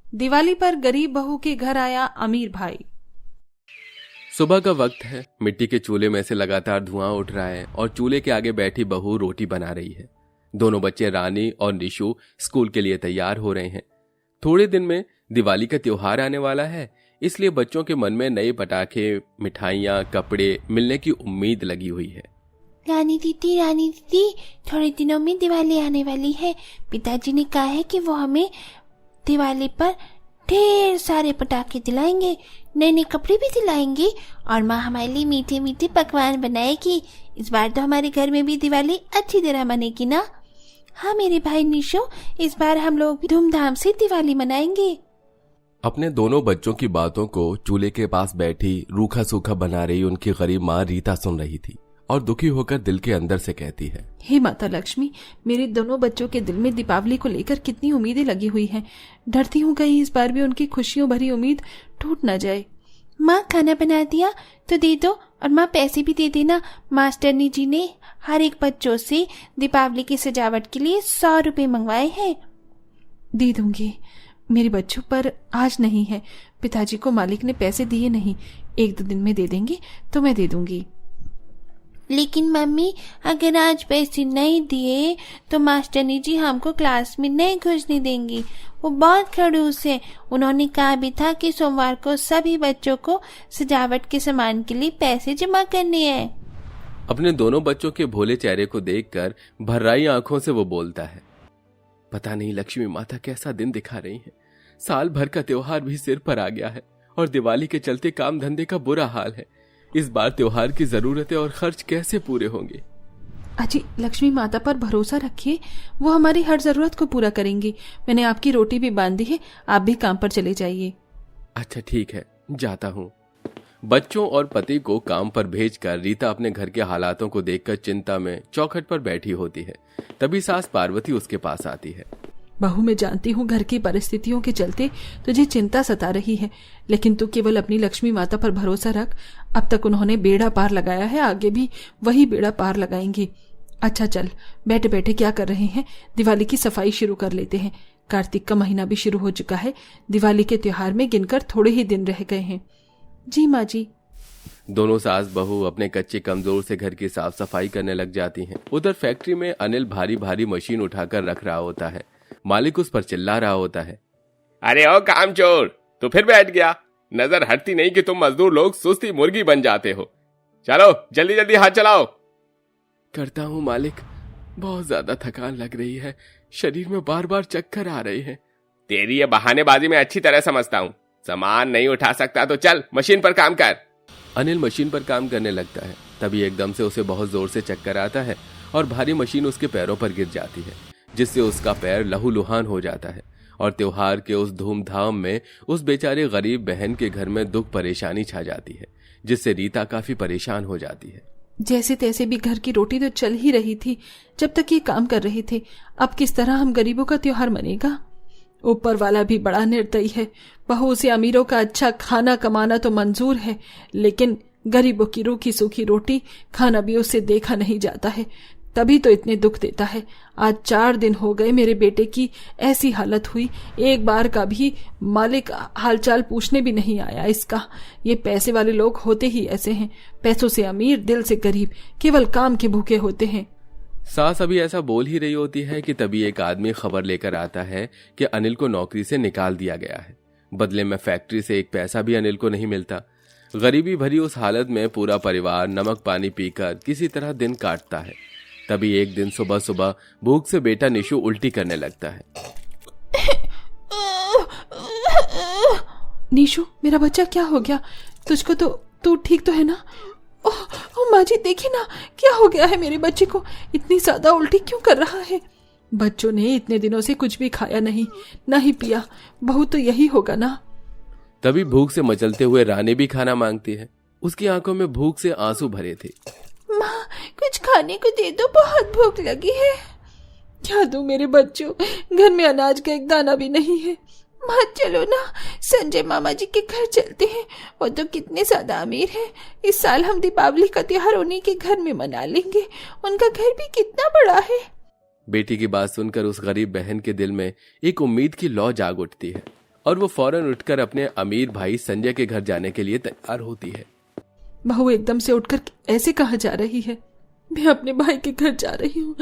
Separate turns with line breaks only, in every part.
दिवाली पर गरीब बहू के घर आया अमीर भाई।
सुबह का वक्त है। मिट्टी के चूल्हे में से लगातार धुआं उठ रहा है और चूल्हे के आगे बैठी बहू रोटी बना रही है। दोनों बच्चे रानी और निशु स्कूल के लिए तैयार हो रहे हैं। थोड़े दिन में दिवाली का त्योहार आने वाला है, इसलिए बच्चों के मन में नए पटाखे, मिठाइयाँ, कपड़े मिलने की उम्मीद लगी हुई है।
रानी दीदी, थोड़े दिनों में दिवाली आने वाली है। पिताजी ने कहा है कि वो हमें दिवाली पर ढेर सारे पटाखे दिलाएंगे, नए नए कपड़े भी दिलाएंगे और माँ हमारे लिए मीठे मीठे पकवान बनाएगी। इस बार तो हमारे घर में भी दिवाली अच्छी तरह मनेगी ना? हाँ मेरे भाई निशु, इस बार हम लोग भी धूमधाम से दिवाली मनाएंगे।
अपने दोनों बच्चों की बातों को चूल्हे के पास बैठी रूखा सूखा बना रही उनकी गरीब माँ रीता सुन रही थी और दुखी होकर दिल के अंदर से कहती है,
हे माता लक्ष्मी, मेरे दोनों बच्चों के दिल में दीपावली को लेकर कितनी उम्मीदें लगी हुई हैं। डरती हूँ कहीं इस बार भी उनकी खुशियों भरी उम्मीद टूट न जाए।
माँ खाना बना दिया तो दे दो, और माँ पैसे भी दे देना। मास्टरनी जी ने हर एक बच्चों से दीपावली की सजावट के लिए 100 रुपए मंगवाए हैं।
दे दूंगी मेरे बच्चों, पर आज नहीं है। पिताजी को मालिक ने पैसे दिए नहीं, 1-2 दिन में दे देंगे तो मैं दे दूंगी।
लेकिन मम्मी, अगर आज पैसे नहीं दिए तो मास्टरनी जी हमको क्लास में नहीं घुसने देंगी। वो बहुत खड़ूस है। उन्होंने कहा भी था कि सोमवार को सभी बच्चों को सजावट के सामान के लिए पैसे जमा करने हैं।
अपने दोनों बच्चों के भोले चेहरे को देखकर भर्राई आंखों से वो बोलता है, पता नहीं लक्ष्मी माता कैसा दिन दिखा रही है। साल भर का त्योहार भी सिर पर आ गया है और दिवाली के चलते काम धंधे का बुरा हाल है। इस बार त्योहार की जरूरतें और खर्च कैसे पूरे होंगे?
अजी, लक्ष्मी माता पर भरोसा रखिए, वो हमारी हर जरूरत को पूरा करेंगी। मैंने आपकी रोटी भी बांध दी है, आप भी काम पर चले जाइए।
अच्छा ठीक है, जाता हूँ। बच्चों और पति को काम पर भेजकर रीता अपने घर के हालातों को देखकर चिंता में चौखट पर बैठी होती है। तभी सास पार्वती उसके पास आती है।
बहू, मैं जानती हूँ घर की परिस्थितियों के चलते तुझे चिंता सता रही है, लेकिन तू केवल अपनी लक्ष्मी माता पर भरोसा रख। अब तक उन्होंने बेड़ा पार लगाया है, आगे भी वही बेड़ा पार लगाएंगे। अच्छा चल, बैठे बैठे क्या कर रहे हैं? दिवाली की सफाई शुरू कर लेते हैं। कार्तिक का महीना भी शुरू हो चुका है। दिवाली के त्योहार में गिनकर थोड़े ही दिन रह गए हैं। जी माँ जी।
दोनों सास बहू अपने कच्चे कमजोर से घर की साफ सफाई करने लग जाती हैं। उधर फैक्ट्री में अनिल भारी भारी मशीन उठाकर रख रहा होता है। मालिक उस पर चिल्ला रहा होता है,
अरे ओ कामचोर, तू फिर बैठ गया? नजर हटती नहीं कि तुम मजदूर लोग सुस्ती मुर्गी बन जाते हो। चलो जल्दी जल्दी हाथ चलाओ।
करता हूँ मालिक, बहुत ज्यादा थकान लग रही है, शरीर में बार बार चक्कर आ रहे हैं।
तेरी ये बहानेबाजी मैं अच्छी तरह समझता हूँ। सामान नहीं उठा सकता तो चल मशीन पर काम कर।
अनिल मशीन पर काम करने लगता है। तभी एकदम से उसे बहुत जोर से चक्कर आता है और भारी मशीन उसके पैरों पर गिर जाती है, जिससे उसका पैर लहूलुहान हो जाता है। और त्योहार के उस धूमधाम में उस बेचारे गरीब बहन के घर में दुख परेशानी छा जाती है, जिससे रीता काफी परेशान हो जाती है।
जैसे तैसे भी घर की रोटी तो चल ही रही थी जब तक ये काम कर रहे थे। अब किस तरह हम गरीबों का त्योहार मनेगा? ऊपर वाला भी बड़ा निर्दयी है। बहू से अमीरों का अच्छा खाना कमाना तो मंजूर है, लेकिन गरीबों की रूखी सूखी रोटी खाना भी उससे देखा नहीं जाता है। तभी तो इतने दुख देता है। आज 4 दिन हो गए मेरे बेटे की ऐसी हालत हुई, एक बार का भी मालिक हालचाल पूछने भी नहीं आया इसका। ये पैसे वाले लोग होते ही ऐसे हैं, पैसों से अमीर, दिल से गरीब, केवल काम के भूखे होते हैं।
सास अभी ऐसा बोल ही रही होती है कि तभी एक आदमी खबर लेकर आता है कि अनिल को नौकरी से निकाल दिया गया है। बदले में फैक्ट्री से एक पैसा भी अनिल को नहीं मिलता। गरीबी भरी उस हालत में पूरा परिवार नमक पानी पीकर किसी तरह दिन काटता है। तभी एक दिन सुबह सुबह भूख से बेटा निशु उल्टी करने लगता है।
निशु, मेरा बच्चा, क्या हो गया तुझको? तो तू ठीक तो है ना? ओह माँ जी, देखिए ना क्या हो गया है मेरे बच्चे को, इतनी ज्यादा उल्टी क्यों कर रहा है? बच्चों ने इतने दिनों से कुछ भी खाया नहीं, ना ही पिया। बहू तो यही होगा ना।
तभी भूख से मचलते हुए रानी भी खाना मांगती है। उसकी आंखों में भूख से आंसू भरे थे।
माँ, कुछ खाने को दे दो, बहुत भूख लगी है।
क्या दूं मेरे बच्चों, घर में अनाज का एक दाना भी नहीं है।
माँ चलो ना, संजय मामा जी के घर चलते हैं। वो तो कितने ज्यादा अमीर हैं। इस साल हम दीपावली का त्योहार उन्हीं के घर में मना लेंगे। उनका घर भी कितना बड़ा है।
बेटी की बात सुनकर उस गरीब बहन के दिल में एक उम्मीद की लौ जाग उठती है और वो फौरन उठकर अपने अमीर भाई संजय के घर जाने के लिए तैयार होती है।
बहू एकदम से उठकर ऐसे कहाँ जा रही है? मैं अपने भाई के घर जा रही हूँ।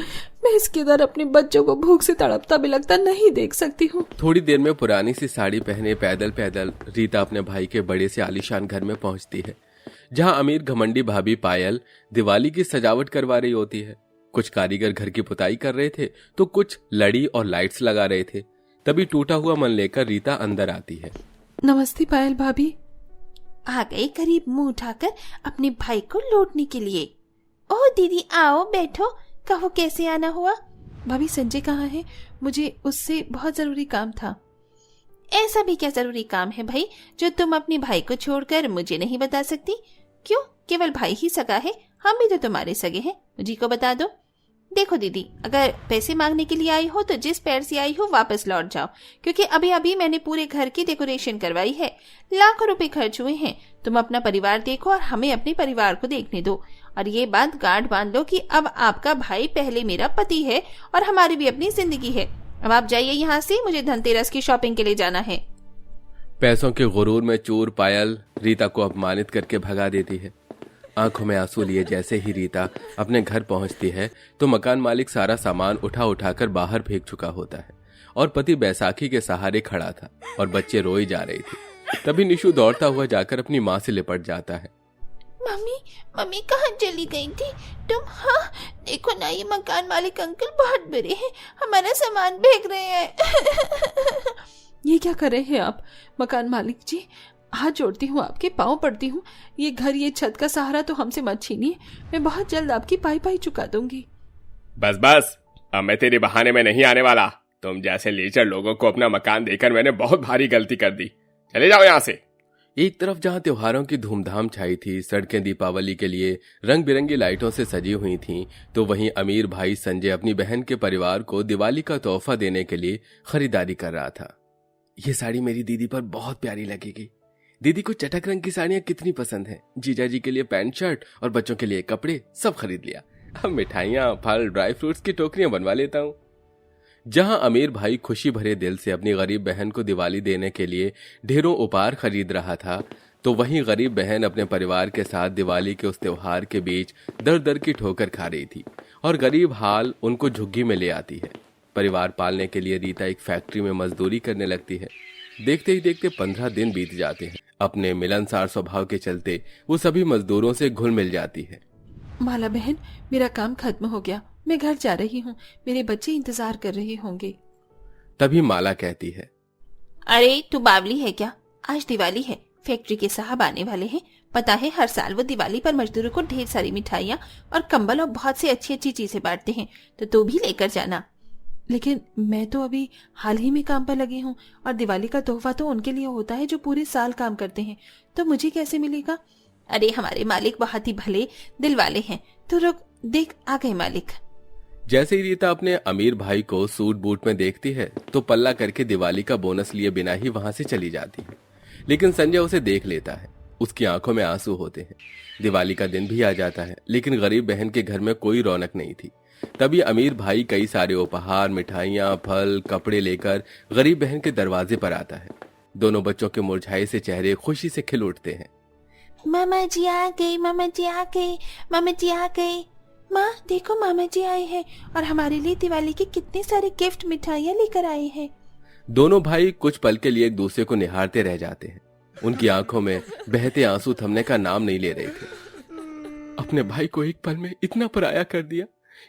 मैं इसके दर अपने बच्चों को भूख से तड़पता बिलखता नहीं देख सकती हूँ।
थोड़ी देर में पुरानी सी साड़ी पहने पैदल पैदल रीता अपने भाई के बड़े से आलीशान घर में पहुंचती है, जहां अमीर घमंडी भाभी पायल दिवाली की सजावट करवा रही होती है। कुछ कारीगर घर की पुताई कर रहे थे तो कुछ लड़ी और लाइट्स लगा रहे थे। तभी टूटा हुआ मन लेकर रीता अंदर आती है।
नमस्ते पायल भाभी।
आ गए करीब मुंह उठाकर अपने भाई को लौटने के लिए। ओह दीदी आओ बैठो, कहो कैसे आना हुआ?
भाभी संजय कहाँ है? मुझे उससे बहुत जरूरी काम था।
ऐसा भी क्या जरूरी काम है भाई जो तुम अपने भाई को छोड़कर मुझे नहीं बता सकती? क्यों, केवल भाई ही सगा है? हम भी तो तुम्हारे सगे हैं, मुझे को बता दो। देखो दीदी, अगर पैसे मांगने के लिए आई हो तो जिस पैर से आई हो वापस लौट जाओ, क्योंकि अभी अभी मैंने पूरे घर की डेकोरेशन करवाई है। लाखों रुपए खर्च हुए हैं। तुम अपना परिवार देखो और हमें अपने परिवार को देखने दो। और ये बात गांठ बांध लो कि अब आपका भाई पहले मेरा पति है और हमारी भी अपनी जिंदगी है। अब आप जाइए यहाँ से, मुझे धनतेरस की शॉपिंग के लिए जाना है।
पैसों के गुरूर में चूर पायल रीता को अपमानित करके भगा देती है। आंखों में आंसू लिए जैसे ही रीता अपने घर पहुंचती है तो मकान मालिक सारा सामान उठा उठाकर बाहर फेंक चुका होता है और पति बैसाखी के सहारे खड़ा था और बच्चे रोई जा रहे थे। तभी निशु दौड़ता हुआ जाकर अपनी माँ से लिपट जाता है।
मम्मी, मम्मी कहाँ चली गई थी तुम? हाँ देखो ना, ये मकान मालिक अंकल बहुत बुरे हैं, हमारा सामान फेंक रहे हैं।
ये क्या कर रहे हैं आप? मकान मालिक जी, हाथ जोड़ती हूँ, आपके पाँव पड़ती हूँ। ये घर, ये छत का सहारा तो हमसे मत छीनिए। मैं बहुत जल्द आपकी पाई पाई चुका दूंगी।
बस बस, अब मैं तेरे बहाने में नहीं आने वाला। तुम जैसे लीचर लोगों को अपना मकान देकर मैंने बहुत भारी गलती कर दी। चले जाओ यहाँ से।
एक तरफ जहां त्योहारों की धूमधाम छाई थी, सड़कें दीपावली के लिए रंग बिरंगी लाइटों से सजी हुई थीं, तो वहीं अमीर भाई संजय अपनी बहन के परिवार को दिवाली का तोहफा देने के लिए खरीदारी कर रहा था। ये साड़ी मेरी दीदी पर बहुत प्यारी लगेगी। दीदी को चटक रंग की साड़ियां कितनी पसंद हैं। जीजा जी के लिए पैंट शर्ट और बच्चों के लिए कपड़े सब खरीद लिया। अब मिठाइयां, फल, ड्राई फ्रूट्स की टोकरियां बनवा लेता हूं। जहां अमीर भाई खुशी भरे दिल से अपनी गरीब बहन को दिवाली देने के लिए ढेरों उपहार खरीद रहा था, तो वहीं गरीब बहन अपने परिवार के साथ दिवाली के उस त्योहार के बीच दर दर की ठोकर खा रही थी और गरीब हाल उनको झुग्गी में ले आती है। परिवार पालने के लिए रीता एक फैक्ट्री में मजदूरी करने लगती है। देखते ही देखते 15 दिन बीत जाते हैं। अपने मिलनसार स्वभाव के चलते वो सभी मजदूरों से घुल मिल जाती है।
माला बहन, मेरा काम खत्म हो गया, मैं घर जा रही हूँ। मेरे बच्चे इंतजार कर रहे होंगे।
तभी माला कहती है,
अरे तू बावली है क्या? आज दिवाली है, फैक्ट्री के साहब आने वाले हैं। पता है हर साल वो दिवाली पर मजदूरों को ढेर सारी मिठाइयाँ और कंबल और बहुत सी अच्छी अच्छी चीजें बांटते हैं, तो तू भी लेकर जाना।
लेकिन मैं तो अभी हाल ही में काम पर लगी हूँ और दिवाली का तोहफा तो उनके लिए होता है जो पूरे साल काम करते हैं, तो मुझे कैसे मिलेगा?
अरे हमारे मालिक बहुत ही भले दिल वाले हैं। तो रुक, देख आ गए मालिक।
जैसे ही रीता अपने अमीर भाई को सूट बूट में देखती है तो पल्ला करके दिवाली का बोनस लिए बिना ही वहां से चली जाती है। लेकिन संजय उसे देख लेता है। उसकी आंखों में आंसू होते हैं। दिवाली का दिन भी आ जाता है, लेकिन गरीब बहन के घर में कोई रौनक नहीं थी। तभी अमीर भाई कई सारे उपहार, मिठाइयाँ, फल, कपड़े लेकर गरीब बहन के दरवाजे पर आता है। दोनों बच्चों के मुरझाए से चेहरे खुशी से खिल उठते हैं।
मामा जी आ गए, मामा जी आ गए, मामा जी आ गए। माँ देखो, मामा जी आए हैं और हमारे लिए दिवाली के कितने सारे गिफ्ट मिठाइयाँ लेकर आए हैं।
दोनों भाई कुछ पल के लिए एक दूसरे को निहारते रह जाते हैं। उनकी आंखों में बहते आंसू थमने का नाम नहीं ले रहे थे। अपने भाई को एक पल में इतना पराया कर दिया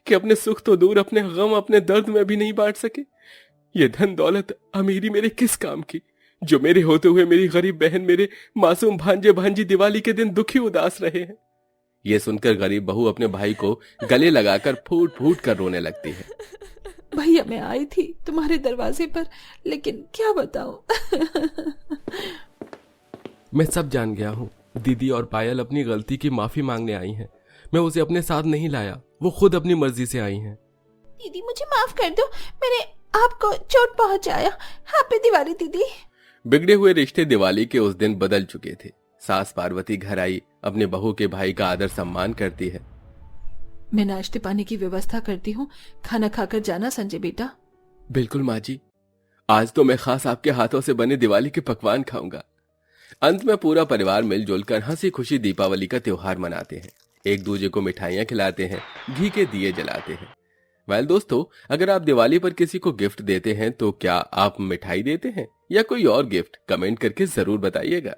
कि अपने सुख तो दूर, अपने गम, अपने दर्द में भी नहीं बांट सके। ये धन दौलत अमीरी मेरे किस काम की, जो मेरे होते हुए मेरी गरीब बहन, मेरे मासूम भांजे भांजी दिवाली के दिन दुखी उदास रहे हैं। ये सुनकर गरीब बहू अपने भाई को गले लगाकर फूट फूट कर रोने लगती है।
भैया मैं आई थी तुम्हारे दरवाजे पर, लेकिन क्या बताऊं।
मैं सब जान गया हूँ। दीदी और पायल अपनी गलती की माफी मांगने आई हैं। मैं उसे अपने साथ नहीं लाया, वो खुद अपनी मर्जी से आई हैं।
दीदी मुझे माफ कर दो, मैंने आपको चोट पहुंचाया। हैप्पी दिवाली दीदी।
बिगड़े हुए रिश्ते दिवाली के उस दिन बदल चुके थे। सास पार्वती घर आई, अपने बहू के भाई का आदर सम्मान करती है।
मैं नाश्ते पानी की व्यवस्था करती हूँ, खाना खाकर जाना संजय बेटा।
बिल्कुल माँ जी। आज तो मैं खास आपके हाथों से बने दिवाली के पकवान खाऊंगा। अंत में पूरा परिवार मिलजुल कर हंसी खुशी दीपावली का त्योहार मनाते हैं, एक दूसरे को मिठाइयाँ खिलाते हैं, घी के दिए जलाते हैं। वेल दोस्तों, अगर आप दिवाली पर किसी को गिफ्ट देते हैं तो क्या आप मिठाई देते हैं या कोई और गिफ्ट? कमेंट करके जरूर बताइएगा।